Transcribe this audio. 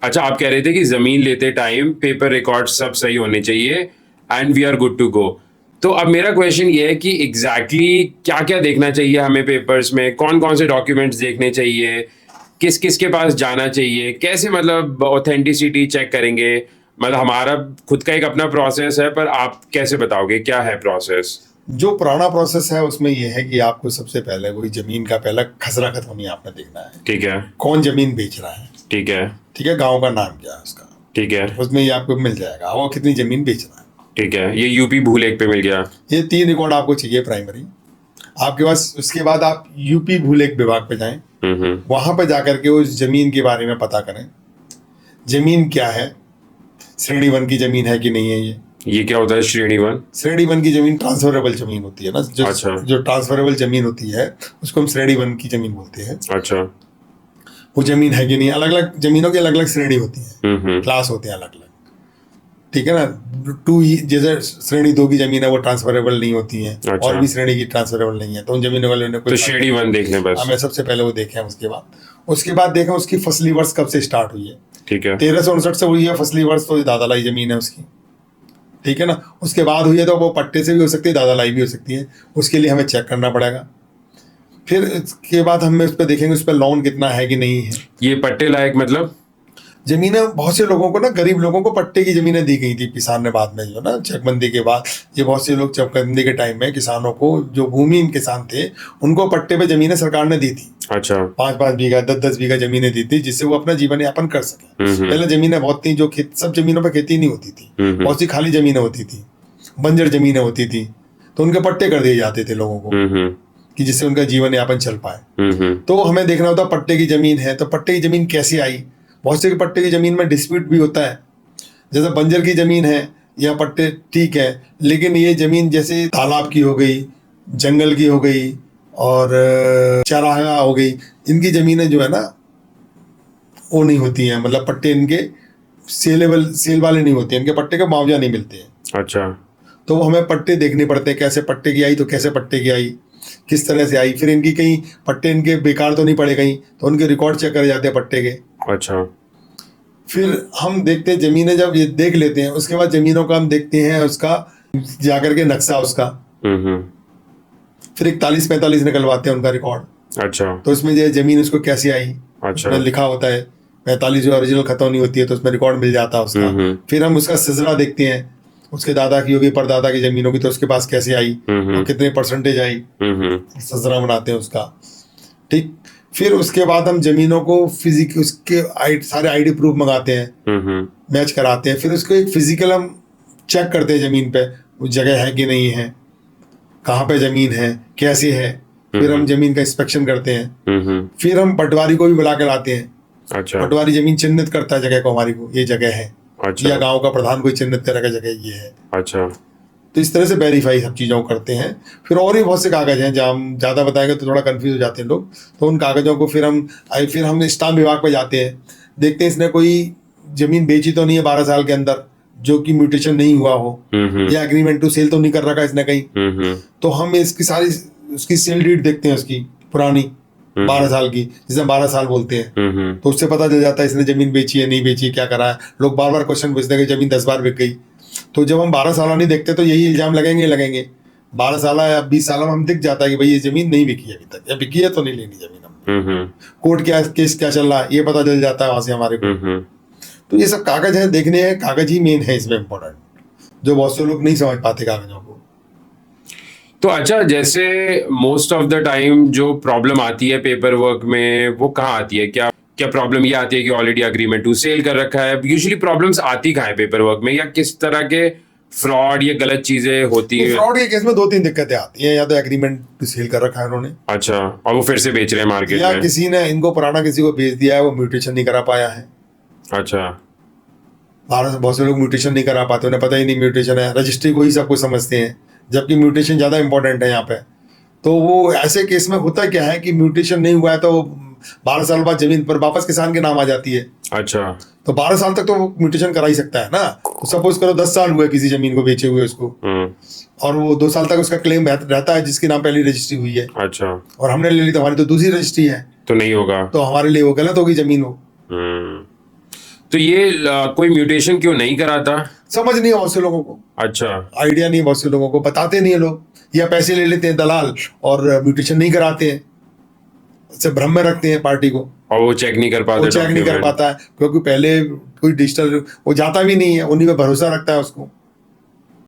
अच्छा, आप कह रहे थे कि जमीन लेते टाइम पेपर रिकॉर्ड सब सही होने चाहिए and we are good to go. तो अब मेरा क्वेश्चन ये है कि एग्जैक्टली क्या क्या देखना चाहिए हमें पेपर्स में, कौन कौन से डॉक्यूमेंट्स देखने चाहिए, किस किस के पास जाना चाहिए, कैसे मतलब ऑथेंटिसिटी चेक करेंगे। मतलब हमारा खुद का एक अपना प्रोसेस है, पर आप कैसे बताओगे क्या है प्रोसेस? जो पुराना प्रोसेस है उसमें यह है कि आपको सबसे पहले वही जमीन का पहला खसरा खतौनी आपने देखना है। ठीक है। कौन जमीन बेच रहा है, ठीक है। ठीक है, गांव का नाम क्या है उसका, ठीक है। उसमें ये आपको मिल जाएगा वो कितनी जमीन बेच रहा है। ठीक है, ये यूपी भूलेख पे मिल गया। ये 3 रिकॉर्ड आपको चाहिए प्राइमरी आपके पास। उसके बाद आप यूपी भूलेख विभाग पे जाएं, वहां पे जाकर के उस जमीन के बारे में पता करें, जमीन क्या है, श्रेणी 1 की जमीन है कि नहीं है। ये क्या होता है श्रेणी 1? श्रेणी 1 की जमीन ट्रांसफरेबल जमीन होती है ना, अच्छा। जो ट्रांसफरेबल जमीन होती है उसको हम श्रेणी 1 की जमीन बोलते हैं। अच्छा। वो जमीन है कि नहीं, अलग अलग जमीनों की अलग अलग श्रेणी होती है, क्लास होते हैं अलग अलग, ठीक है ना। 2 जैसे श्रेणी 2 की जमीन है वो ट्रांसफरेबल नहीं होती है। अच्छा। और भी श्रेणी की ट्रांसफरेबल नहीं है, तो उन जमीनों वाले ने तो श्रेणी 1 देख लें बस। हमें सबसे पहले वो देखें। उसके बाद देखें उसकी फसली वर्ष कब से स्टार्ट हुई है। ठीक है। 1359 से हुई है फसली वर्ष, तो दादालाई जमीन है उसकी, ठीक है ना। उसके बाद हुई है तो वो पट्टे से भी हो सकती है, दादालाई भी हो सकती है, उसके लिए हमें चेक करना पड़ेगा। फिर इसके बाद हमें उस पर देखेंगे उस पर लोन कितना है कि नहीं है। ये पट्टे लायक मतलब? जमीनें बहुत से लोगों को ना, गरीब लोगों को पट्टे की जमीनें दी गई थी किसान ने बाद में, जो ना चकबंदी के बाद ये बहुत से लोग चकबंदी के टाइम में किसानों को, जो भूमिहीन किसान थे उनको पट्टे पे जमीनें सरकार ने दी थी। अच्छा। 5-5 बीघा 10-10 बीघा जमीनें दी थी, जिससे वो अपना जीवन यापन कर सके। पहले जमीनें बहुत थी, जो सब जमीनों पर खेती नहीं होती थी, बहुत सी खाली जमीनें होती थी, बंजर जमीनें होती थी, तो उनके पट्टे कर दिए जाते थे लोगों को कि जिससे उनका जीवन यापन चल पाए। तो हमें देखना होता पट्टे की जमीन है तो पट्टे की जमीन कैसे आई। बहुत से पट्टे की जमीन में डिस्प्यूट भी होता है, जैसे बंजर की जमीन है या पट्टे ठीक है, लेकिन ये जमीन जैसे तालाब की हो गई, जंगल की हो गई और चरागाह हो गई, इनकी जमीनें जो है ना वो नहीं होती हैं, मतलब पट्टे इनके सेल वाले नहीं होते हैं, इनके पट्टे का मुआवजा नहीं मिलते हैं। अच्छा। तो वो हमें पट्टे देखने पड़ते हैं, कैसे पट्टे की आई तो कैसे पट्टे की आई, किस तरह से आई। फिर इनकी कहीं पट्टे इनके बेकार तो नहीं पड़े कहीं, तो उनके रिकॉर्ड चेक करे जाते हैं पट्टे के। अच्छा। फिर हम देखते हैं जमीनें, जब ये देख लेते हैं उसके बाद जमीनों का हम देखते हैं उसका जाकर के नक्शा उसका। फिर 41-45 निकलवाते हैं उनका रिकॉर्ड। अच्छा। तो उसमें जो जमीन उसको कैसे आई, अच्छा। उसमें लिखा होता है 45 जो ओरिजिनल खतौनी होती है, तो उसमें रिकॉर्ड मिल जाता है उसका। फिर हम उसका सिलसिला देखते हैं, उसके दादा की होगी परदादा की जमीन होगी तो उसके पास कैसे आई और कितने परसेंटेज आई, सिलसिला बनाते हैं उसका, ठीक। फिर उसके बाद हम जमीनों को उसके सारे आईडी प्रूफ मंगाते हैं, मैच कराते हैं। फिर उसको एक फिजिकल हम चेक करते हैं जमीन पे वो जगह है कि नहीं है, कहाँ पे जमीन है, कैसे है। फिर हम जमीन का इंस्पेक्शन करते हैं। फिर हम पटवारी को भी बुला कर लाते हैं। अच्छा। पटवारी जमीन चिन्हित करता है जगह को, हमारी को ये जगह है। अच्छा। या गांव का प्रधान कोई चिन्हित करेगा जगह ये है। अच्छा। तो इस तरह से वेरीफाई सब चीज़ों को करते हैं। फिर और भी बहुत से कागज हैं, जहाँ हम ज़्यादा बताएंगे तो थोड़ा कंफ्यूज हो जाते हैं लोग, तो उन कागजों को फिर हम स्टाम्प विभाग पे जाते हैं, देखते हैं इसने कोई जमीन बेची तो नहीं है 12 साल के अंदर जो कि म्यूटेशन नहीं हुआ हो, या एग्रीमेंट टू सेल तो नहीं कर रखा इसने कहीं। तो हम इसकी सारी उसकी सेल डीड देखते हैं उसकी पुरानी 12 साल की, जिसे 12 साल बोलते हैं। तो उससे पता चल जाता है इसने जमीन बेची है नहीं बेची है, क्या करा है। लोग बार बार क्वेश्चन पूछते हैं कि जमीन 10 बार बिक गई, तो जब हम 12 साल नहीं देखते तो यही इल्जाम लगेंगे 12 साल या 20 साल में हम दिख जाता है कि भाई ये जमीन नहीं बिकी है अभी तक, या बिकी है तो नहीं लेनी जमीन हमने। कोर्ट क्या केस क्या चल रहा है ये पता चल जाता है वहां से हमारे को। तो ये सब कागज है देखने हैं, कागज ही मेन है इसमें इम्पोर्टेंट, जो बहुत से लोग नहीं समझ पाते कागजों को। तो अच्छा, जैसे मोस्ट ऑफ द टाइम जो प्रॉब्लम आती है पेपर वर्क में वो कहाँ आती है? क्या क्या प्रॉब्लम ये आती है कि ऑलरेडी अग्रीमेंट टू सेल कर रखा है? यूजुअली प्रॉब्लम्स आती कहाँ है पेपर वर्क में, या किस तरह के फ्रॉड या गलत चीजें होती है? फ्रॉड के केस में 2-3 दिक्कतें आती हैं, या तो एग्रीमेंट टू सेल कर रखा है उन्होंने, अच्छा, और वो फिर से बेच रहे हैं मार्केट या में, किसी ने इनको पुराना किसी को बेच दिया है, वो म्यूटेशन नहीं करा पाया है। अच्छा। भारत में बहुत से लोग म्यूटेशन नहीं करा पाते, उन्हें पता ही नहीं म्यूटेशन है, रजिस्ट्री को ही सब कुछ समझते हैं, जबकि म्यूटेशन ज़्यादा इंपॉर्टेंट है यहाँ पे। तो वो ऐसे केस में होता क्या है कि म्यूटेशन नहीं हुआ है तो 12 साल बाद जमीन पर वापस किसान के नाम आ जाती है। अच्छा। तो 12 साल तक तो वो म्यूटेशन करा ही सकता है ना। तो सपोज करो 10 साल हुए किसी जमीन को बेचे हुए उसको, और वो 2 साल तक उसका क्लेम रहता है जिसके नाम पहली रजिस्ट्री हुई है। अच्छा। और हमने ले ली तो हमारी तो दूसरी रजिस्ट्री है, तो नहीं होगा, तो हमारे लिए वो गलत होगी जमीन वो। तो ये कोई म्यूटेशन क्यों नहीं कराता? समझ नहीं है बहुत से लोगों को, अच्छा, आइडिया नहीं है बहुत से लोगों को, बताते नहीं है लोग, या पैसे ले लेते हैं दलाल और म्यूटेशन नहीं कराते हैं, से भ्रम में रखते हैं पार्टी को, और वो चेक नहीं कर पाते वो चेक नहीं कर document। पाता है, क्योंकि पहले कोई डिजिटल वो जाता भी नहीं है, उन्हीं पे भरोसा रखता है उसको।